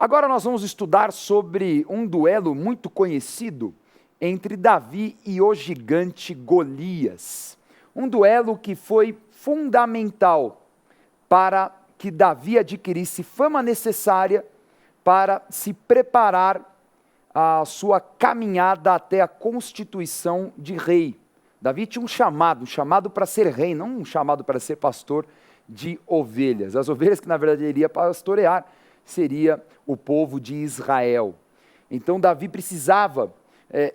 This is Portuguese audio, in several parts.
Agora nós vamos estudar sobre um duelo muito conhecido entre Davi e o gigante Golias. Um duelo que foi fundamental para que Davi adquirisse fama necessária para se preparar a sua caminhada até a constituição de rei. Davi tinha um chamado para ser rei, não um chamado para ser pastor de ovelhas. As ovelhas que na verdade ele iria pastorear seria o povo de Israel. Então Davi precisava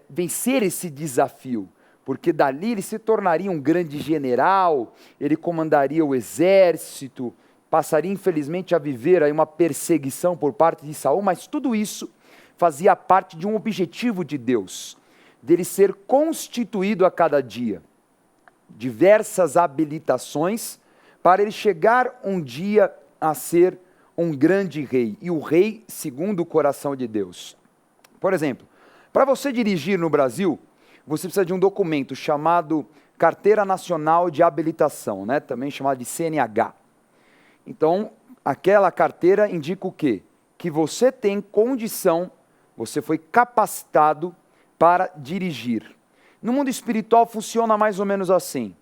vencer esse desafio, porque dali ele se tornaria um grande general, ele comandaria o exército, passaria infelizmente a viver aí uma perseguição por parte de Saul, mas tudo isso fazia parte de um objetivo de Deus, dele ser constituído a cada dia, diversas habilitações, para ele chegar um dia a ser um grande rei, e o rei segundo o coração de Deus. Por exemplo, para você dirigir no Brasil, você precisa de um documento chamado Carteira Nacional de Habilitação, também chamado de CNH. Então, aquela carteira indica o quê? Que você tem condição, você foi capacitado para dirigir. No mundo espiritual funciona mais ou menos assim.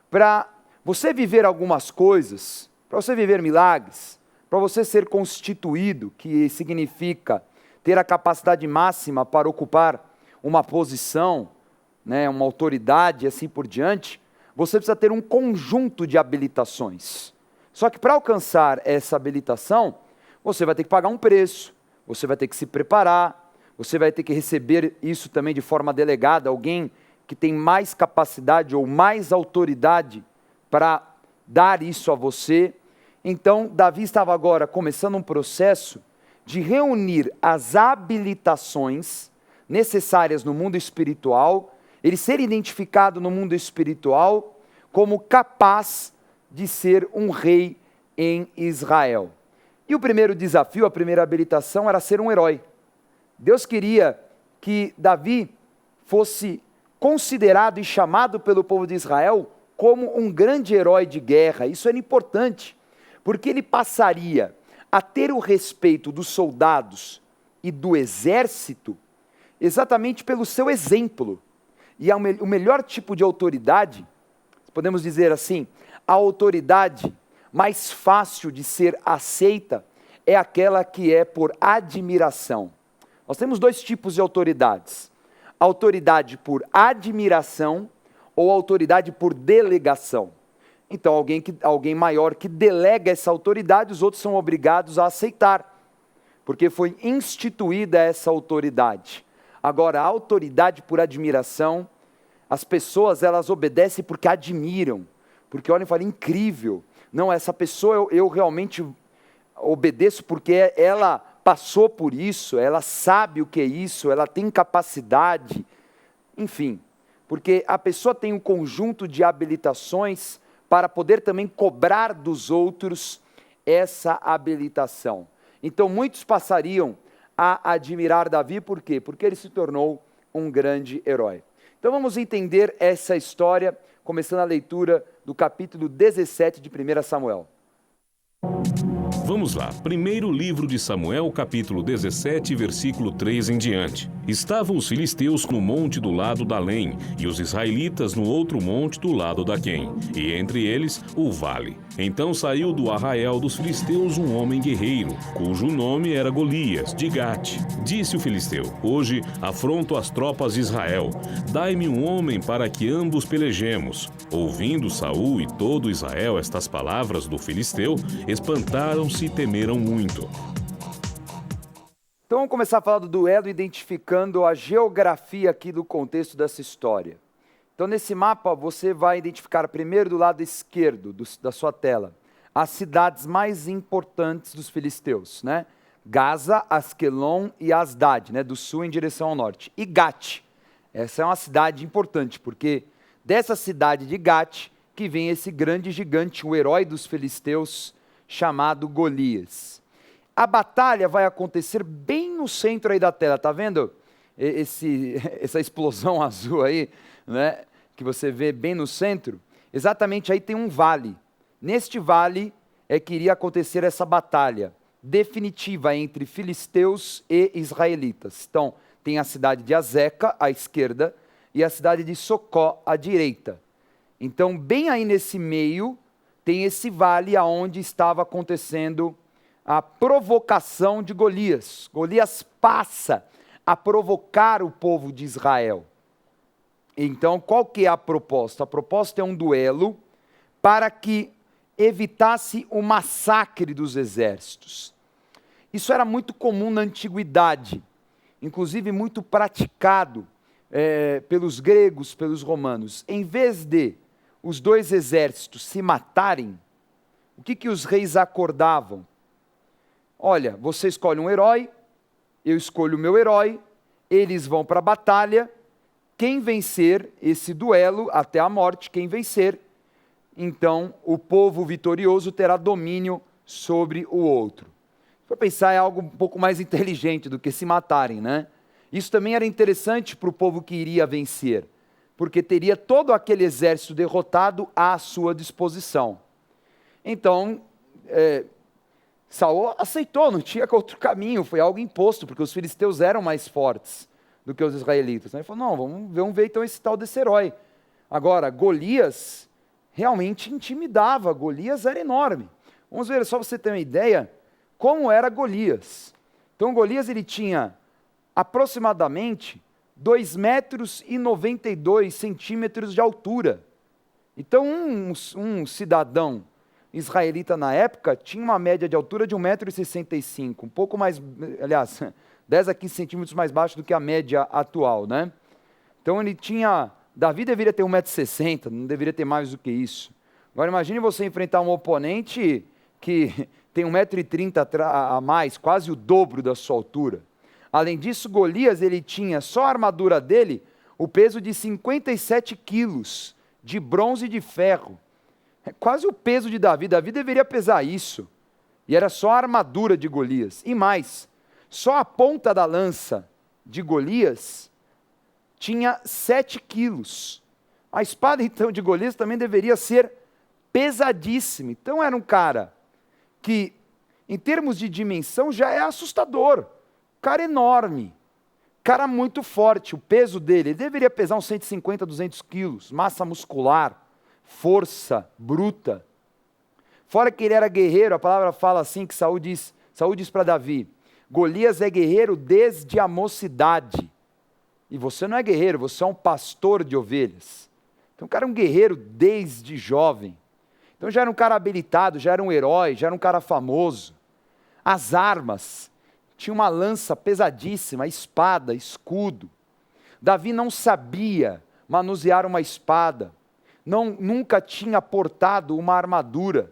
Para você viver algumas coisas, para você viver milagres, para você ser constituído, que significa ter a capacidade máxima para ocupar uma posição, uma autoridade e assim por diante, você precisa ter um conjunto de habilitações. Só que para alcançar essa habilitação, você vai ter que pagar um preço, você vai ter que se preparar, você vai ter que receber isso também de forma delegada, alguém que tem mais capacidade ou mais autoridade para dar isso a você. Então, Davi estava agora começando um processo de reunir as habilitações necessárias no mundo espiritual, ele ser identificado no mundo espiritual como capaz de ser um rei em Israel. E o primeiro desafio, a primeira habilitação era ser um herói. Deus queria que Davi fosse considerado e chamado pelo povo de Israel como um grande herói de guerra. Isso era importante, porque ele passaria a ter o respeito dos soldados e do exército exatamente pelo seu exemplo. E o melhor tipo de autoridade, podemos dizer assim, a autoridade mais fácil de ser aceita é aquela que é por admiração. Nós temos dois tipos de autoridades: autoridade por admiração ou autoridade por delegação. Então, alguém maior que delega essa autoridade, os outros são obrigados a aceitar, porque foi instituída essa autoridade. Agora, a autoridade por admiração, as pessoas elas obedecem porque admiram, porque olham e falam, incrível, não, essa pessoa eu realmente obedeço porque ela passou por isso, ela sabe o que é isso, ela tem capacidade, enfim, porque a pessoa tem um conjunto de habilitações para poder também cobrar dos outros essa habilitação. Então muitos passariam a admirar Davi, por quê? Porque ele se tornou um grande herói. Então vamos entender essa história, começando a leitura do capítulo 17 de 1 Samuel. Vamos lá, primeiro livro de Samuel, capítulo 17, versículo 3 em diante. Estavam os filisteus no monte do lado da Além, e os israelitas no outro monte do lado da Quém, e entre eles o vale. Então saiu do arraial dos filisteus um homem guerreiro, cujo nome era Golias, de Gate. Disse o filisteu, hoje afronto as tropas de Israel, dai-me um homem para que ambos pelejemos. Ouvindo Saul e todo Israel estas palavras do filisteu, espantaram-se e temeram muito. Então vamos começar a falar do duelo, identificando a geografia aqui do contexto dessa história. Então nesse mapa você vai identificar primeiro do lado esquerdo da sua tela, as cidades mais importantes dos filisteus, Gaza, Asquelon e Asdod, do sul em direção ao norte. E Gate, essa é uma cidade importante, porque dessa cidade de Gate que vem esse grande gigante, o herói dos filisteus, chamado Golias. A batalha vai acontecer bem no centro aí da tela, tá vendo? Essa explosão azul aí, que você vê bem no centro, exatamente aí tem um vale. Neste vale é que iria acontecer essa batalha. definitiva entre filisteus e israelitas. Então, tem a cidade de Azeca, à esquerda, e a cidade de Socó, à direita. Então, bem aí nesse meio, tem esse vale aonde estava acontecendo a provocação de Golias. Golias passa a provocar o povo de Israel. Então, qual que é a proposta? A proposta é um duelo para que evitasse o massacre dos exércitos. Isso era muito comum na antiguidade, inclusive muito praticado pelos gregos, pelos romanos. Em vez de os dois exércitos se matarem, o que os reis acordavam? Olha, você escolhe um herói, eu escolho o meu herói, eles vão para a batalha, quem vencer esse duelo até a morte, quem vencer, então o povo vitorioso terá domínio sobre o outro. Para pensar, é algo um pouco mais inteligente do que se matarem, né? Isso também era interessante para o povo que iria vencer, porque teria todo aquele exército derrotado à sua disposição. Então, Saul aceitou, não tinha outro caminho, foi algo imposto, porque os filisteus eram mais fortes do que os israelitas. Ele falou, não, vamos ver então esse tal desse herói. Agora, Golias realmente intimidava, Golias era enorme. Vamos ver, só para você ter uma ideia, como era Golias. Então, Golias ele tinha aproximadamente 2,92 metros de altura. Então, um cidadão israelita na época tinha uma média de altura de 1,65 m, um pouco mais, aliás, 10 a 15 centímetros mais baixo do que a média atual, né? Então ele tinha, Davi deveria ter 1,60 m, não deveria ter mais do que isso. Agora imagine você enfrentar um oponente que tem 1,30 m a mais, quase o dobro da sua altura. Além disso, Golias, ele tinha, só a armadura dele, o peso de 57 quilos de bronze e de ferro. É quase o peso de Davi. Davi deveria pesar isso. E era só a armadura de Golias. E mais, só a ponta da lança de Golias tinha 7 quilos. A espada, então, de Golias também deveria ser pesadíssima. Então, era um cara que, em termos de dimensão, já é assustador. Cara enorme. Cara muito forte. O peso dele, ele deveria pesar uns 150, 200 quilos. Massa muscular. Força bruta. Fora que ele era guerreiro, a palavra fala assim, que Saul diz para Davi, Golias é guerreiro desde a mocidade. E você não é guerreiro, você é um pastor de ovelhas. Então o cara é um guerreiro desde jovem. Então já era um cara habilitado, já era um herói, já era um cara famoso. As armas, tinha uma lança pesadíssima, espada, escudo. Davi não sabia manusear uma espada. Nunca tinha portado uma armadura.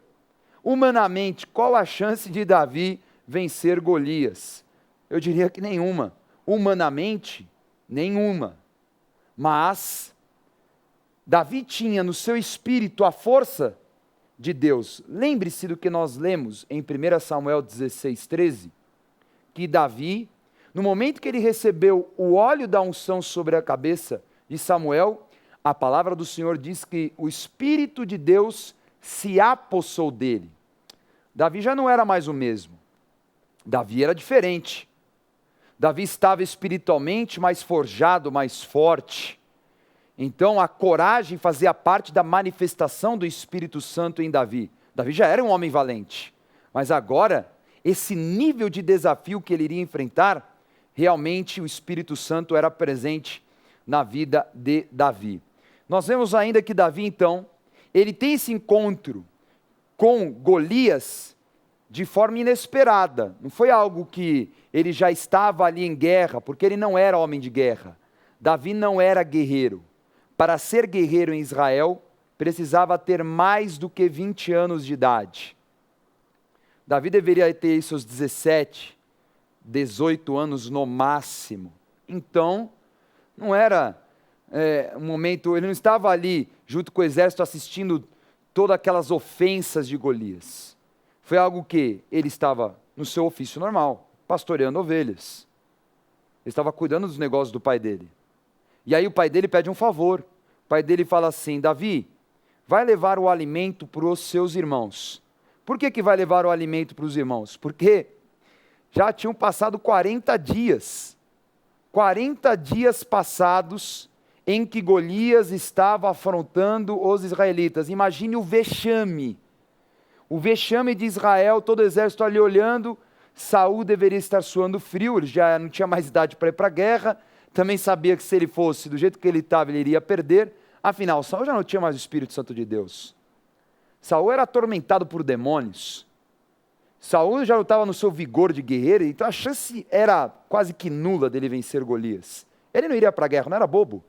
Humanamente, qual a chance de Davi vencer Golias? Eu diria que nenhuma. Humanamente, nenhuma. Mas Davi tinha no seu espírito a força de Deus. Lembre-se do que nós lemos em 1 Samuel 16:13, que Davi, no momento que ele recebeu o óleo da unção sobre a cabeça de Samuel, a palavra do Senhor diz que o Espírito de Deus se apossou dele. Davi já não era mais o mesmo. Davi era diferente. Davi estava espiritualmente mais forjado, mais forte. Então a coragem fazia parte da manifestação do Espírito Santo em Davi. Davi já era um homem valente. Mas agora, esse nível de desafio que ele iria enfrentar, realmente o Espírito Santo era presente na vida de Davi. Nós vemos ainda que Davi, então, ele tem esse encontro com Golias de forma inesperada. Não foi algo que ele já estava ali em guerra, porque ele não era homem de guerra. Davi não era guerreiro. Para ser guerreiro em Israel, precisava ter mais do que 20 anos de idade. Davi deveria ter seus 17, 18 anos no máximo. Então, não era um momento, ele não estava ali junto com o exército assistindo todas aquelas ofensas de Golias. Foi algo que ele estava no seu ofício normal, pastoreando ovelhas. Ele estava cuidando dos negócios do pai dele. E aí o pai dele pede um favor. O pai dele fala assim, Davi, vai levar o alimento para os seus irmãos. Por que vai levar o alimento para os irmãos? Porque Já tinham passado 40 dias. 40 dias passados em que Golias estava afrontando os israelitas. Imagine o vexame. O vexame de Israel, todo o exército ali olhando. Saul deveria estar suando frio, ele já não tinha mais idade para ir para a guerra. Também sabia que se ele fosse do jeito que ele estava, ele iria perder. Afinal, Saul já não tinha mais o Espírito Santo de Deus. Saul era atormentado por demônios. Saul já não estava no seu vigor de guerreiro, então a chance era quase que nula dele vencer Golias. Ele não iria para a guerra, não era bobo.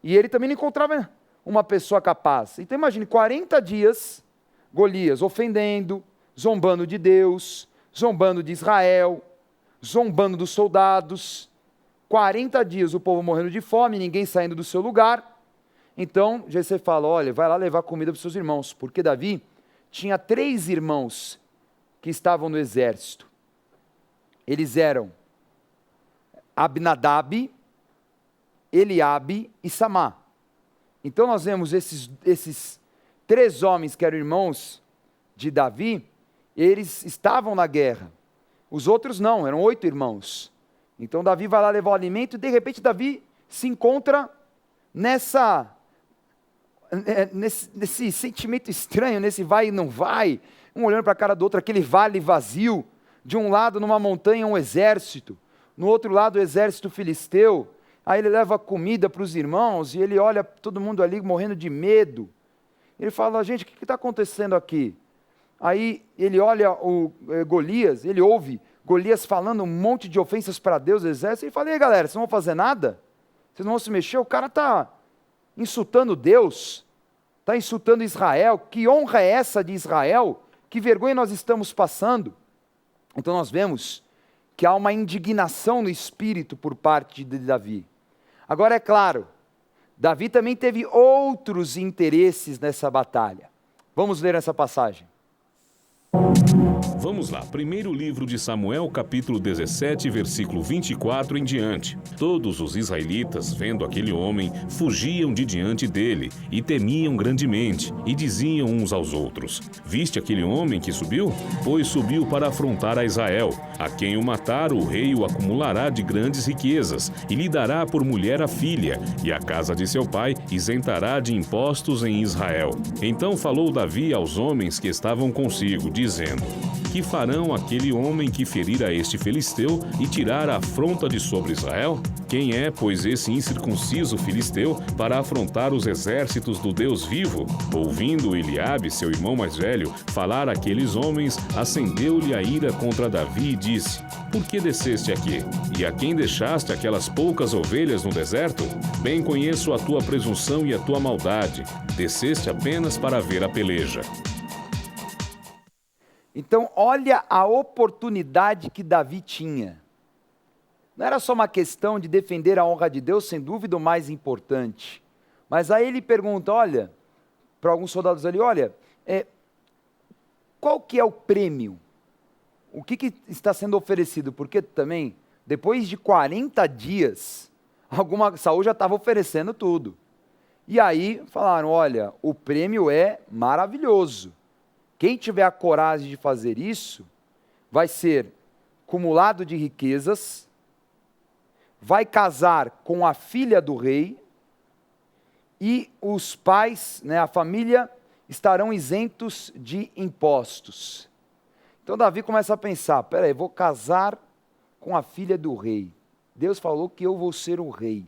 E ele também não encontrava uma pessoa capaz. Então imagine, 40 dias, Golias ofendendo, zombando de Deus, zombando de Israel, zombando dos soldados. 40 dias o povo morrendo de fome, ninguém saindo do seu lugar. Então, Jessé fala, olha, vai lá levar comida para os seus irmãos, porque Davi tinha 3 irmãos que estavam no exército. Eles eram Abinadab, Eliabe e Samá. Então nós vemos esses 3 homens que eram irmãos de Davi, eles estavam na guerra. Os outros não, eram 8 irmãos. Então Davi vai lá levar o alimento e de repente Davi se encontra nesse sentimento estranho, nesse vai e não vai, um olhando para a cara do outro, aquele vale vazio, de um lado numa montanha um exército, no outro lado o exército filisteu. Aí ele leva comida para os irmãos e ele olha todo mundo ali morrendo de medo. Ele fala, gente, o que está acontecendo aqui? Aí ele olha o Golias, ele ouve Golias falando um monte de ofensas para Deus, o exército, e ele fala, e aí galera, vocês não vão fazer nada? Vocês não vão se mexer? O cara está insultando Deus, está insultando Israel, que honra é essa de Israel? Que vergonha nós estamos passando? Então nós vemos que há uma indignação no espírito por parte de Davi. Agora é claro, Davi também teve outros interesses nessa batalha. Vamos ler essa passagem. Vamos lá, primeiro livro de Samuel, capítulo 17, versículo 24 em diante. Todos os israelitas, vendo aquele homem, fugiam de diante dele, e temiam grandemente, e diziam uns aos outros, viste aquele homem que subiu? Pois subiu para afrontar a Israel. A quem o matar, o rei o acumulará de grandes riquezas, e lhe dará por mulher a filha, e a casa de seu pai isentará de impostos em Israel. Então falou Davi aos homens que estavam consigo, dizendo, que farão aquele homem que ferir a este filisteu e tirar a afronta de sobre Israel? Quem é, pois, esse incircunciso filisteu para afrontar os exércitos do Deus vivo? Ouvindo Eliabe, seu irmão mais velho, falar àqueles homens, acendeu-lhe a ira contra Davi e disse, por que desceste aqui? E a quem deixaste aquelas poucas ovelhas no deserto? Bem conheço a tua presunção e a tua maldade. Desceste apenas para ver a peleja. Então, olha a oportunidade que Davi tinha. Não era só uma questão de defender a honra de Deus, sem dúvida o mais importante. Mas aí ele pergunta, olha, para alguns soldados ali, olha, qual que é o prêmio? O que está sendo oferecido? Porque também, depois de 40 dias, Saul já estava oferecendo tudo. E aí falaram, olha, o prêmio é maravilhoso. Quem tiver a coragem de fazer isso, vai ser cumulado de riquezas, vai casar com a filha do rei, e os pais, a família, estarão isentos de impostos. Então Davi começa a pensar, peraí, vou casar com a filha do rei. Deus falou que eu vou ser o rei.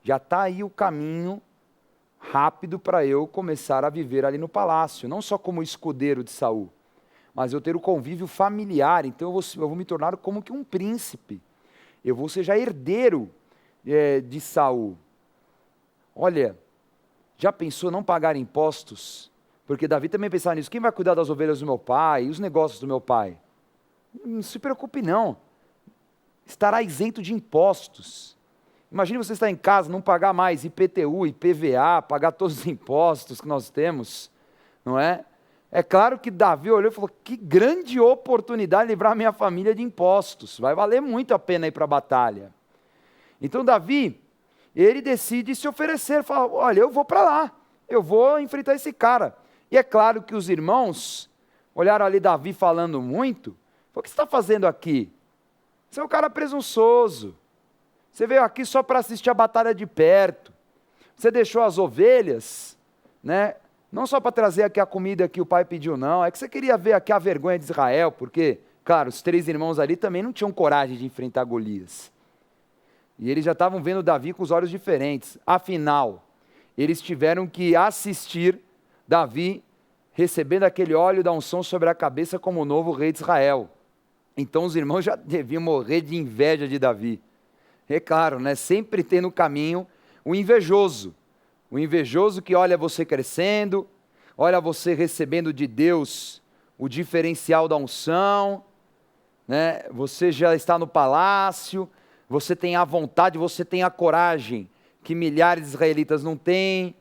Já está aí o caminho rápido para eu começar a viver ali no palácio, não só como escudeiro de Saul, mas eu ter o convívio familiar, então eu vou me tornar como que um príncipe, eu vou ser já herdeiro de Saul. Olha, já pensou não pagar impostos? Porque Davi também pensava nisso, quem vai cuidar das ovelhas do meu pai, e os negócios do meu pai? Não se preocupe não, estará isento de impostos. Imagine você estar em casa, não pagar mais IPTU, IPVA, pagar todos os impostos que nós temos, não é? É claro que Davi olhou e falou, que grande oportunidade livrar minha família de impostos, vai valer muito a pena ir para a batalha. Então Davi, ele decide se oferecer, fala, olha, eu vou para lá, eu vou enfrentar esse cara. E é claro que os irmãos olharam ali Davi falando muito, O que você está fazendo aqui? Você é um cara presunçoso. Você veio aqui só para assistir a batalha de perto. Você deixou as ovelhas, né? Não só para trazer aqui a comida que o pai pediu, não. É que você queria ver aqui a vergonha de Israel, porque, claro, os 3 irmãos ali também não tinham coragem de enfrentar Golias. E eles já estavam vendo Davi com os olhos diferentes. Afinal, eles tiveram que assistir Davi recebendo aquele óleo da unção sobre a cabeça como o novo rei de Israel. Então os irmãos já deviam morrer de inveja de Davi. É claro, né? Sempre tem no caminho o invejoso. O invejoso que olha você crescendo, olha você recebendo de Deus o diferencial da unção, né? Você já está no palácio, você tem a vontade, você tem a coragem que milhares de israelitas não têm.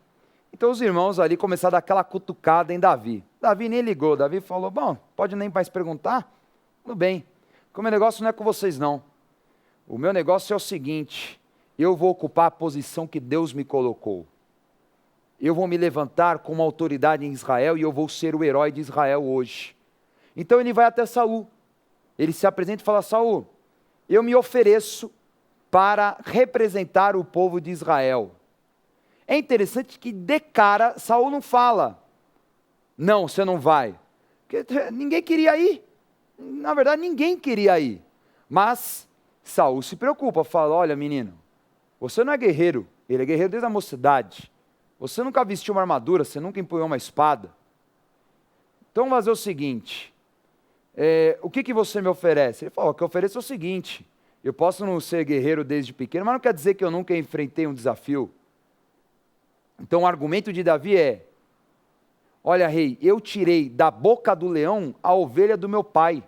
Então os irmãos ali começaram a dar aquela cutucada em Davi. Davi nem ligou, Davi falou, bom, pode nem mais perguntar? Tudo bem, o meu negócio não é com vocês não. O meu negócio é o seguinte, eu vou ocupar a posição que Deus me colocou. Eu vou me levantar com uma autoridade em Israel e eu vou ser o herói de Israel hoje. Então ele vai até Saul. Ele se apresenta e fala, Saul, eu me ofereço para representar o povo de Israel. É interessante que de cara Saul não fala, não, você não vai. Porque ninguém queria ir. Na verdade, ninguém queria ir. Mas Saul se preocupa, fala, olha menino, você não é guerreiro, ele é guerreiro desde a mocidade. Você nunca vestiu uma armadura, você nunca empunhou uma espada. Então vamos fazer o seguinte, o que você me oferece? Ele falou, o que eu ofereço é o seguinte, eu posso não ser guerreiro desde pequeno, mas não quer dizer que eu nunca enfrentei um desafio. Então o argumento de Davi é, olha rei, eu tirei da boca do leão a ovelha do meu pai.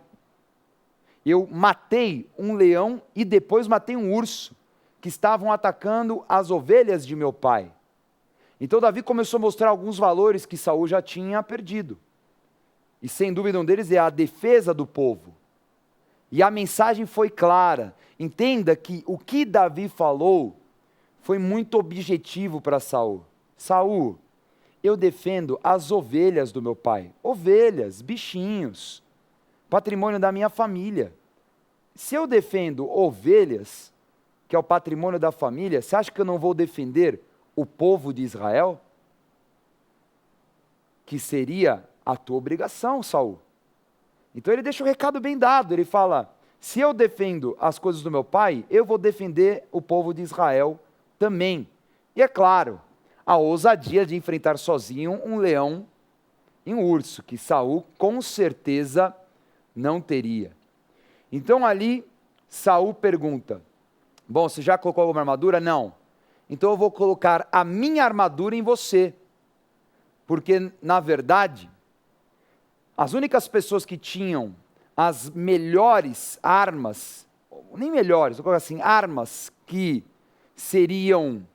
Eu matei um leão e depois matei um urso, que estavam atacando as ovelhas de meu pai. Então Davi começou a mostrar alguns valores que Saul já tinha perdido. E sem dúvida um deles é a defesa do povo. E a mensagem foi clara. Entenda que o que Davi falou foi muito objetivo para Saul. Saul, eu defendo as ovelhas do meu pai. Ovelhas, bichinhos, patrimônio da minha família. Se eu defendo ovelhas, que é o patrimônio da família, você acha que eu não vou defender o povo de Israel? Que seria a tua obrigação, Saul. Então ele deixa o recado bem dado, ele fala, se eu defendo as coisas do meu pai, eu vou defender o povo de Israel também. E é claro, a ousadia de enfrentar sozinho um leão e um urso, que Saul com certeza não teria. Então ali, Saul pergunta, bom, você já colocou alguma armadura? Não. Então eu vou colocar a minha armadura em você, porque na verdade, as únicas pessoas que tinham as melhores armas, nem melhores, vou colocar assim, armas que seriam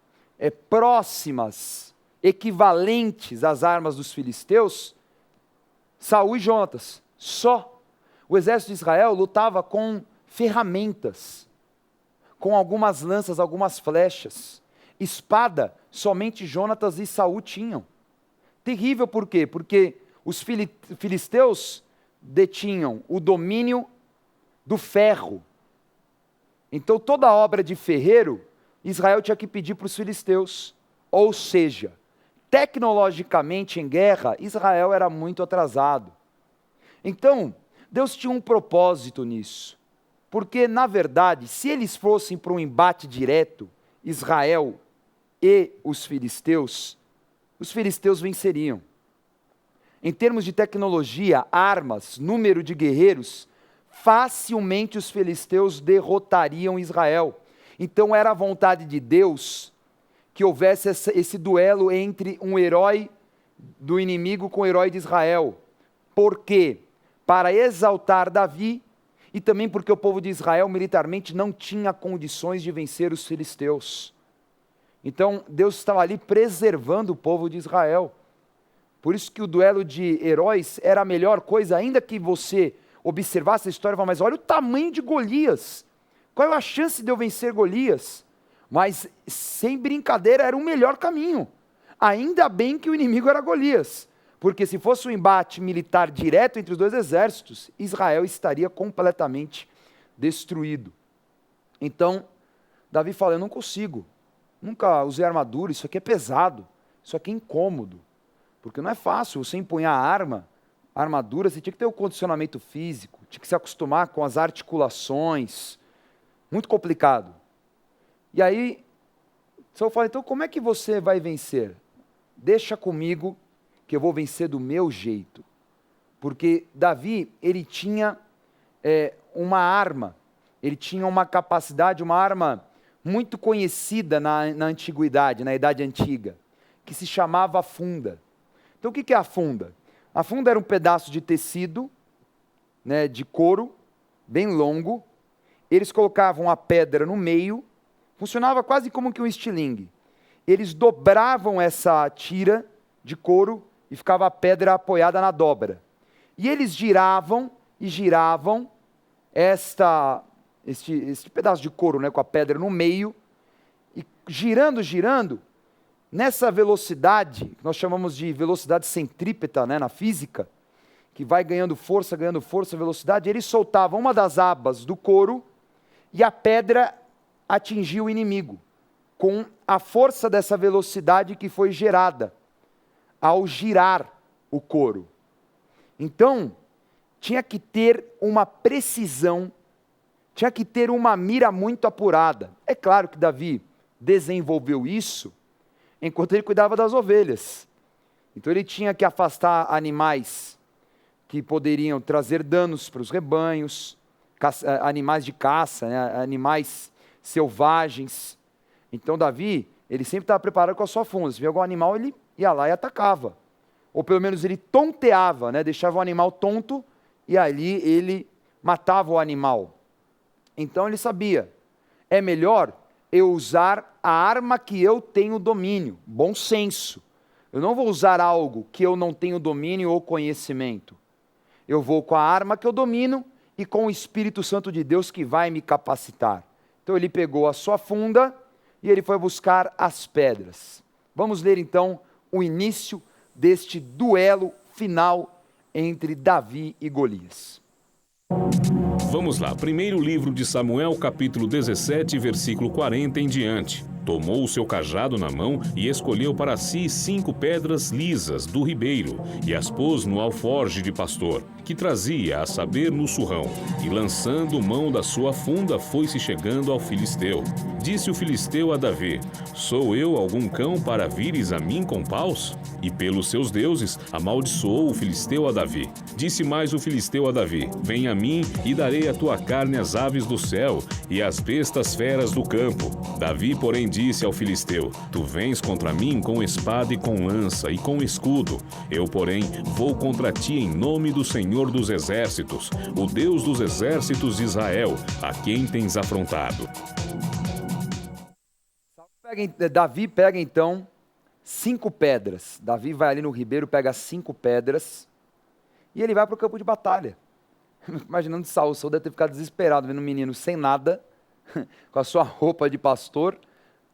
próximas, equivalentes às armas dos filisteus, Saul e Jonatas, só. O exército de Israel lutava com ferramentas, com algumas lanças, algumas flechas. Espada, somente Jonatas e Saul tinham. Terrível por quê? Porque os filisteus detinham o domínio do ferro. Então toda obra de ferreiro, Israel tinha que pedir para os filisteus. Ou seja, tecnologicamente em guerra, Israel era muito atrasado. Então, Deus tinha um propósito nisso. Porque, na verdade, se eles fossem para um embate direto, Israel e os filisteus venceriam. Em termos de tecnologia, armas, número de guerreiros, facilmente os filisteus derrotariam Israel. Então era a vontade de Deus que houvesse esse duelo entre um herói do inimigo com o herói de Israel. Por quê? Para exaltar Davi e também porque o povo de Israel militarmente não tinha condições de vencer os filisteus. Então Deus estava ali preservando o povo de Israel. Por isso que o duelo de heróis era a melhor coisa, ainda que você observasse a história e falasse, mas olha o tamanho de Golias, qual é a chance de eu vencer Golias? Mas sem brincadeira era o melhor caminho, ainda bem que o inimigo era Golias, Porque se fosse um embate militar direto entre os dois exércitos, Israel estaria completamente destruído. Então, Davi fala, eu não consigo, nunca usei armadura, isso aqui é pesado, isso aqui é incômodo, porque não é fácil você empunhar a armadura, você tinha que ter o condicionamento físico, tinha que se acostumar com as articulações, muito complicado. E aí, Saul fala, então como é que você vai vencer? Deixa comigo que eu vou vencer do meu jeito. Porque Davi, ele tinha uma arma, ele tinha uma capacidade, uma arma muito conhecida na antiguidade, na Idade Antiga, que se chamava funda. Então o que é a funda? A funda era um pedaço de tecido, né, de couro, bem longo, eles colocavam a pedra no meio, funcionava quase como que um estilingue. Eles dobravam essa tira de couro e ficava a pedra apoiada na dobra. E eles giravam e giravam este pedaço de couro, né, com a pedra no meio, e girando, girando, nessa velocidade, que nós chamamos de velocidade centrípeta, né, na física, que vai ganhando força, velocidade, eles soltavam uma das abas do couro e a pedra atingia o inimigo, com a força dessa velocidade que foi gerada ao girar o couro. Então, tinha que ter uma precisão, tinha que ter uma mira muito apurada. É claro que Davi desenvolveu isso enquanto ele cuidava das ovelhas. Então ele tinha que afastar animais que poderiam trazer danos para os rebanhos, animais de caça, né, animais selvagens. Então Davi, ele sempre estava preparado com a sua funda. Se via algum animal, ele ia lá e atacava. Ou pelo menos ele tonteava, né, deixava o animal tonto e ali ele matava o animal. Então ele sabia, é melhor eu usar a arma que eu tenho domínio, bom senso. Eu não vou usar algo que eu não tenho domínio ou conhecimento. Eu vou com a arma que eu domino e com o Espírito Santo de Deus que vai me capacitar. Então ele pegou a sua funda e ele foi buscar as pedras. Vamos ler então o início deste duelo final entre Davi e Golias. Vamos lá, primeiro livro de Samuel, capítulo 17, versículo 40 em diante. Tomou o seu cajado na mão e escolheu para si 5 pedras lisas do ribeiro e as pôs no alforje de pastor, que trazia, a saber, no surrão. E lançando mão da sua funda, foi-se chegando ao filisteu. Disse o filisteu a Davi, sou eu algum cão para vires a mim com paus? E pelos seus deuses amaldiçoou o filisteu a Davi. Disse mais o filisteu a Davi, vem a mim e darei a tua carne às aves do céu e às bestas feras do campo. Davi, porém, disse ao filisteu, tu vens contra mim com espada e com lança e com escudo. Eu, porém, vou contra ti em nome do Senhor dos exércitos, o Deus dos exércitos de Israel, a quem tens afrontado. Davi pega então 5 pedras. Davi vai ali no ribeiro, pega 5 pedras e ele vai para o campo de batalha. Imaginando Saul deve ter ficado desesperado vendo um menino sem nada, com a sua roupa de pastor,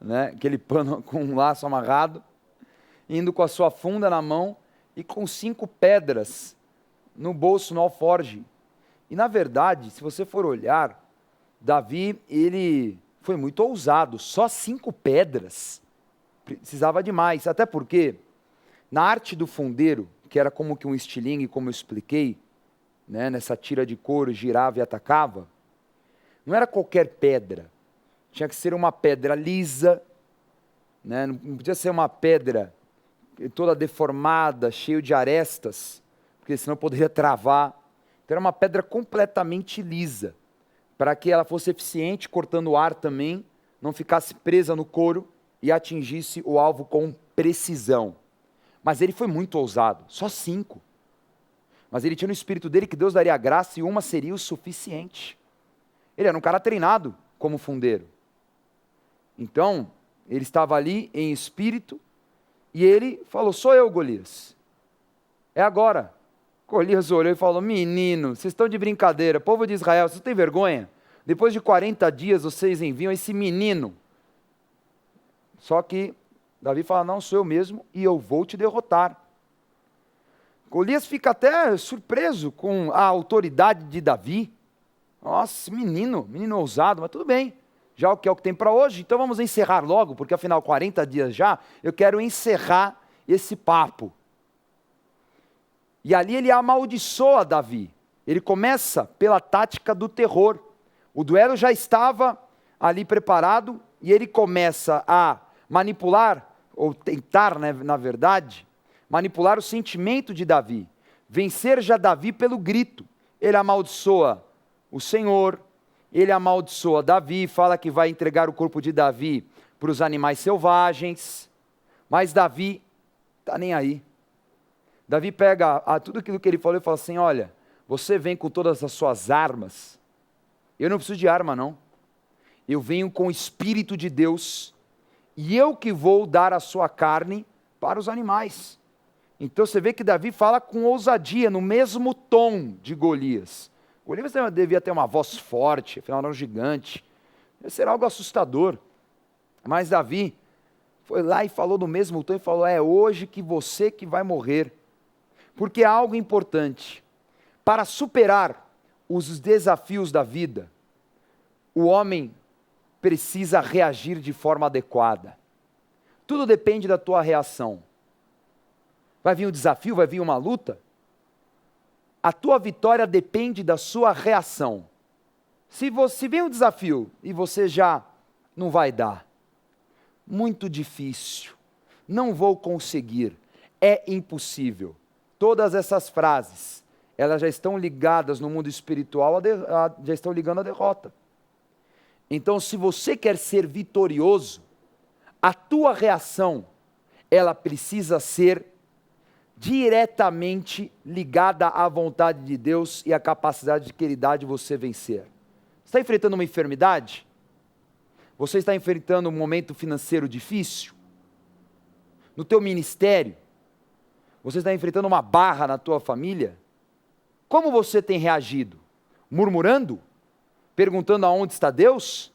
né, aquele pano com um laço amarrado, indo com a sua funda na mão e com 5 pedras no bolso, no alforje. E na verdade, se você for olhar, Davi, ele foi muito ousado, só 5 pedras, precisava de mais, até porque na arte do fundeiro, que era como que um estilingue, como eu expliquei, né, nessa tira de couro, girava e atacava, não era qualquer pedra, tinha que ser uma pedra lisa, né, não podia ser uma pedra toda deformada, cheia de arestas, porque senão poderia travar. Então era uma pedra completamente lisa, para que ela fosse eficiente, cortando o ar também, não ficasse presa no couro e atingisse o alvo com precisão. Mas ele foi muito ousado, só 5. Mas ele tinha no espírito dele que Deus daria graça e uma seria o suficiente. Ele era um cara treinado como fundeiro. Então, ele estava ali em espírito e ele falou, sou eu, Golias. É agora. Golias olhou e falou, menino, vocês estão de brincadeira, povo de Israel, vocês têm vergonha? Depois de 40 dias vocês enviam esse menino. Só que Davi fala, não, sou eu mesmo e eu vou te derrotar. Golias fica até surpreso com a autoridade de Davi. Nossa, menino ousado, mas tudo bem. Já o que é o que tem para hoje, então vamos encerrar logo, porque afinal 40 dias já, eu quero encerrar esse papo. E ali ele amaldiçoa Davi. Ele começa pela tática do terror. O duelo já estava ali preparado e ele começa a manipular, ou tentar, né, na verdade, manipular o sentimento de Davi. Vencer já Davi pelo grito. Ele amaldiçoa o Senhor, ele amaldiçoa Davi, fala que vai entregar o corpo de Davi para os animais selvagens, mas Davi está nem aí. Davi pega tudo aquilo que ele falou e fala assim, olha, você vem com todas as suas armas, eu não preciso de arma não, eu venho com o Espírito de Deus, e eu que vou dar a sua carne para os animais. Então você vê que Davi fala com ousadia, no mesmo tom de Golias. Golias devia ter uma voz forte, afinal era um gigante, deve ser algo assustador, mas Davi foi lá e falou no mesmo tom e falou, é hoje que você que vai morrer, porque é algo importante, para superar os desafios da vida, o homem precisa reagir de forma adequada, tudo depende da tua reação, vai vir um desafio, vai vir uma luta, a tua vitória depende da sua reação. Se vem um desafio e você já não vai dar, muito difícil, não vou conseguir, é impossível. Todas essas frases, elas já estão ligadas no mundo espiritual, já estão ligando a derrota. Então, se você quer ser vitorioso, a tua reação, ela precisa ser diretamente ligada à vontade de Deus e à capacidade que Ele dá de você vencer. Você está enfrentando uma enfermidade? Você está enfrentando um momento financeiro difícil? No teu ministério? Você está enfrentando uma barra na tua família? Como você tem reagido? Murmurando? Perguntando aonde está Deus?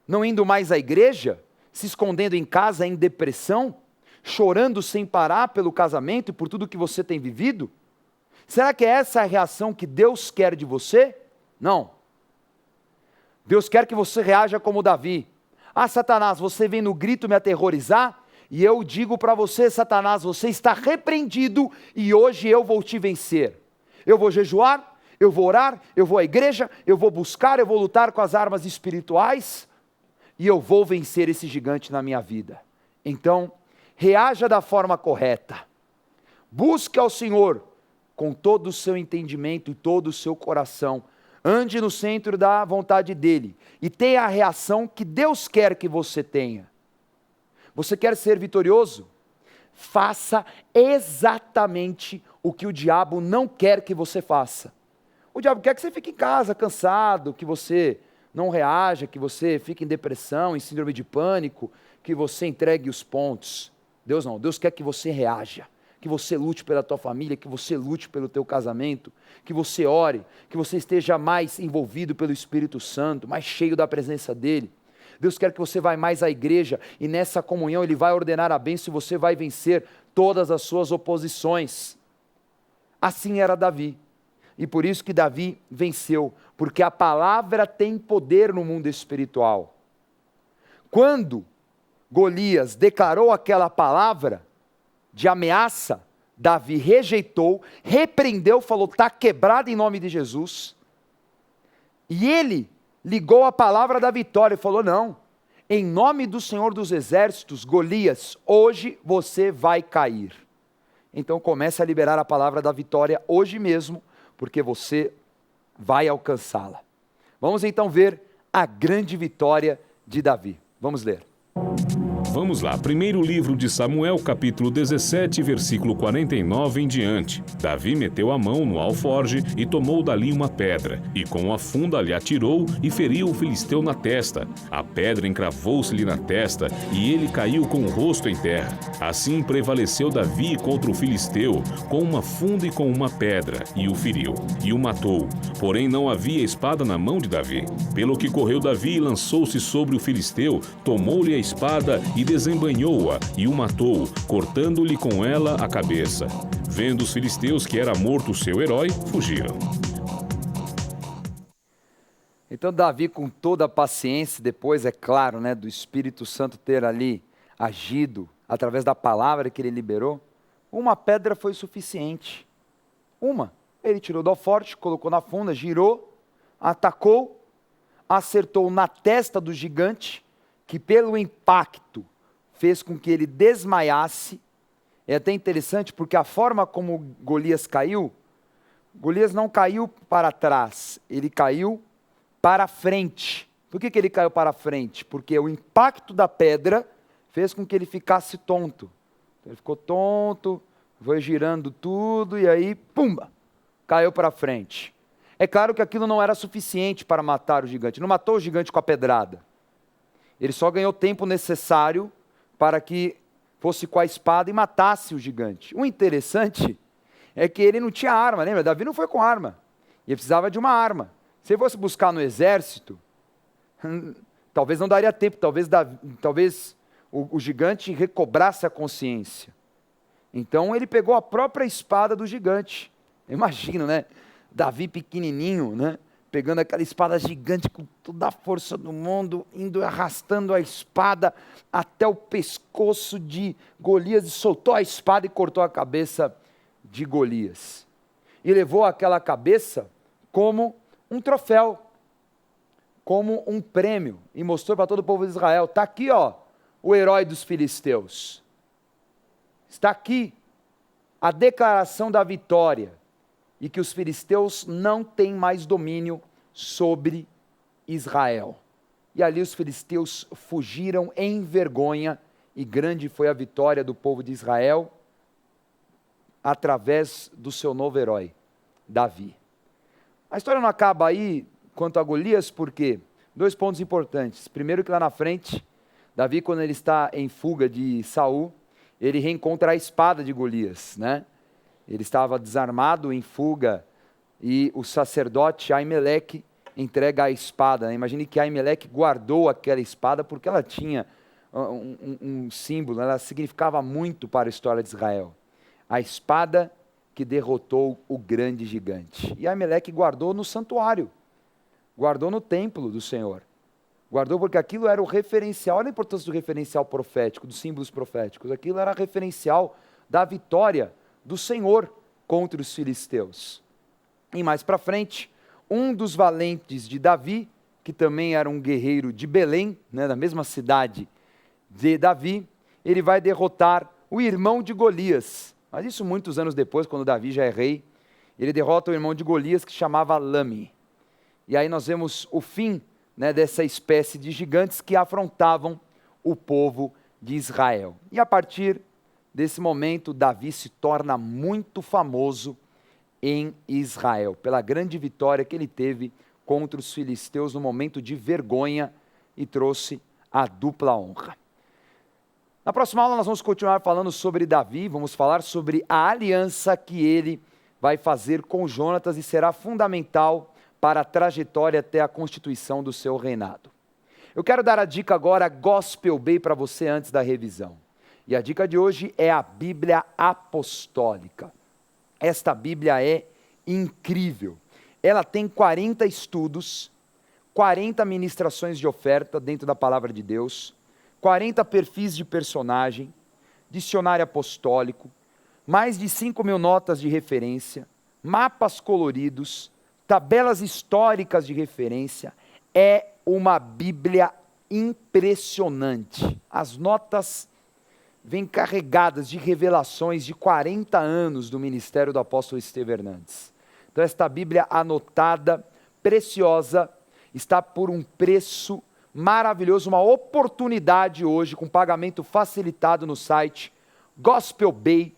Não indo mais à igreja? Se escondendo em casa em depressão? Chorando sem parar pelo casamento e por tudo que você tem vivido? Será que é essa a reação que Deus quer de você? Não. Deus quer que você reaja como Davi. Ah, Satanás, você vem no grito me aterrorizar? E eu digo para você, Satanás, você está repreendido e hoje eu vou te vencer. Eu vou jejuar, eu vou orar, eu vou à igreja, eu vou buscar, eu vou lutar com as armas espirituais e eu vou vencer esse gigante na minha vida. Então, reaja da forma correta, busque ao Senhor com todo o seu entendimento e todo o seu coração, ande no centro da vontade dEle, e tenha a reação que Deus quer que você tenha. Você quer ser vitorioso? Faça exatamente o que o diabo não quer que você faça. O diabo quer que você fique em casa cansado, que você não reaja, que você fique em depressão, em síndrome de pânico, que você entregue os pontos. Deus não, Deus quer que você reaja, que você lute pela tua família, que você lute pelo teu casamento, que você ore, que você esteja mais envolvido pelo Espírito Santo, mais cheio da presença dEle. Deus quer que você vá mais à igreja e nessa comunhão Ele vai ordenar a bênção e você vai vencer todas as suas oposições. Assim era Davi. E por isso que Davi venceu, porque a palavra tem poder no mundo espiritual. Quando Golias declarou aquela palavra de ameaça, Davi rejeitou, repreendeu, falou, está quebrado em nome de Jesus. E ele ligou a palavra da vitória e falou, não, em nome do Senhor dos Exércitos, Golias, hoje você vai cair. Então comece a liberar a palavra da vitória hoje mesmo, porque você vai alcançá-la. Vamos então ver a grande vitória de Davi. Vamos ler. Vamos lá, primeiro livro de Samuel, capítulo 17, versículo 49 em diante. Davi meteu a mão no alforje e tomou dali uma pedra, e com a funda lhe atirou e feriu o filisteu na testa. A pedra encravou-se-lhe na testa, e ele caiu com o rosto em terra. Assim prevaleceu Davi contra o filisteu, com uma funda e com uma pedra, e o feriu, e o matou. Porém não havia espada na mão de Davi. Pelo que correu Davi e lançou-se sobre o filisteu, tomou-lhe a espada e desembainhou-a e o matou, cortando-lhe com ela a cabeça. Vendo os filisteus que era morto o seu herói, fugiram. Então Davi, com toda a paciência, depois, é claro, né, do Espírito Santo ter ali agido através da palavra que ele liberou, uma pedra foi suficiente. Uma. Ele tirou do alforje, colocou na funda, girou, atacou, acertou na testa do gigante, que pelo impacto fez com que ele desmaiasse. É até interessante porque a forma como Golias caiu, Golias não caiu para trás, ele caiu para frente. Por que ele caiu para frente? Porque o impacto da pedra fez com que ele ficasse tonto. Ele ficou tonto, foi girando tudo e aí, pumba, caiu para frente. É claro que aquilo não era suficiente para matar o gigante. Não matou o gigante com a pedrada. Ele só ganhou o tempo necessário para que fosse com a espada e matasse o gigante. O interessante é que ele não tinha arma, lembra? Davi não foi com arma. Ele precisava de uma arma. Se ele fosse buscar no exército, talvez não daria tempo, talvez o gigante recobrasse a consciência. Então ele pegou a própria espada do gigante. Imagina, né? Davi pequenininho, né? Pegando aquela espada gigante com toda a força do mundo, indo arrastando a espada até o pescoço de Golias, e soltou a espada e cortou a cabeça de Golias. E levou aquela cabeça como um troféu, como um prêmio, e mostrou para todo o povo de Israel: está aqui, ó, o herói dos filisteus. Está aqui a declaração da vitória, e que os filisteus não têm mais domínio sobre Israel. E ali os filisteus fugiram em vergonha, e grande foi a vitória do povo de Israel, através do seu novo herói, Davi. A história não acaba aí quanto a Golias, porque dois pontos importantes. Primeiro, que lá na frente, Davi, quando ele está em fuga de Saul, ele reencontra a espada de Golias, né? Ele estava desarmado, em fuga, e o sacerdote Aimeleque entrega a espada. Imagine que Aimeleque guardou aquela espada porque ela tinha um símbolo, ela significava muito para a história de Israel. A espada que derrotou o grande gigante. E Aimeleque guardou no santuário, guardou no templo do Senhor. Guardou porque aquilo era o referencial. Olha a importância do referencial profético, dos símbolos proféticos. Aquilo era referencial da vitória do Senhor contra os filisteus. E mais para frente, um dos valentes de Davi, que também era um guerreiro de Belém, né, da mesma cidade de Davi, ele vai derrotar o irmão de Golias. Mas isso muitos anos depois, quando Davi já é rei, ele derrota o irmão de Golias, que se chamava Lame. E aí nós vemos o fim, né, dessa espécie de gigantes que afrontavam o povo de Israel. E a partir desse momento, Davi se torna muito famoso em Israel, pela grande vitória que ele teve contra os filisteus no momento de vergonha, e trouxe a dupla honra. Na próxima aula nós vamos continuar falando sobre Davi, vamos falar sobre a aliança que ele vai fazer com Jonatas e será fundamental para a trajetória até a constituição do seu reinado. Eu quero dar a dica agora Gospel Bay para você antes da revisão. E a dica de hoje é a Bíblia Apostólica. Esta Bíblia é incrível. Ela tem 40 estudos, 40 ministrações de oferta dentro da Palavra de Deus, 40 perfis de personagem, dicionário apostólico, mais de 5.000 notas de referência, mapas coloridos, tabelas históricas de referência. É uma Bíblia impressionante. As notas vêm carregadas de revelações de 40 anos do ministério do apóstolo Estevão Hernandes. Então esta Bíblia anotada, preciosa, está por um preço maravilhoso, uma oportunidade hoje com pagamento facilitado no site gospelbay.com.br.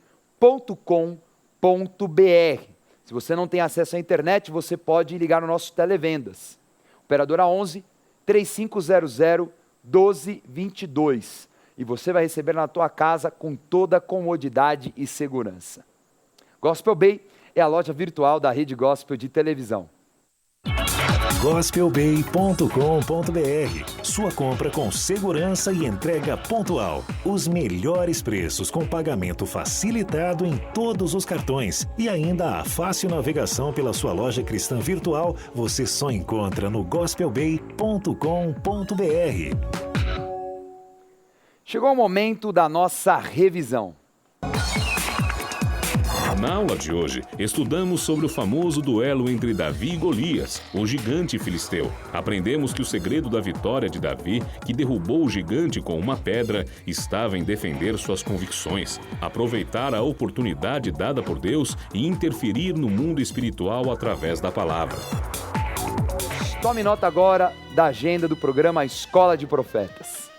Se você não tem acesso à internet, você pode ligar no nosso televendas. Operadora 11 3500 1222. E você vai receber na tua casa com toda a comodidade e segurança. Gospel Bay é a loja virtual da Rede Gospel de televisão. gospelbay.com.br. Sua compra com segurança e entrega pontual. Os melhores preços com pagamento facilitado em todos os cartões. E ainda a fácil navegação pela sua loja cristã virtual, você só encontra no gospelbay.com.br. Chegou o momento da nossa revisão. Na aula de hoje, estudamos sobre o famoso duelo entre Davi e Golias, o gigante filisteu. Aprendemos que o segredo da vitória de Davi, que derrubou o gigante com uma pedra, estava em defender suas convicções, aproveitar a oportunidade dada por Deus e interferir no mundo espiritual através da palavra. Tome nota agora da agenda do programa Escola de Profetas.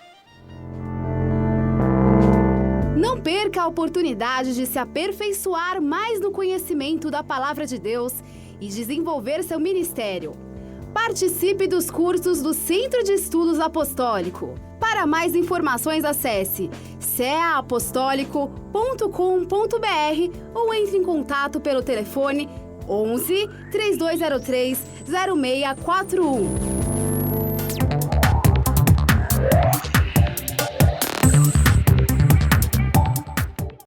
Não perca a oportunidade de se aperfeiçoar mais no conhecimento da Palavra de Deus e desenvolver seu ministério. Participe dos cursos do Centro de Estudos Apostólico. Para mais informações, acesse ceaapostólico.com.br ou entre em contato pelo telefone 11 3203 0641.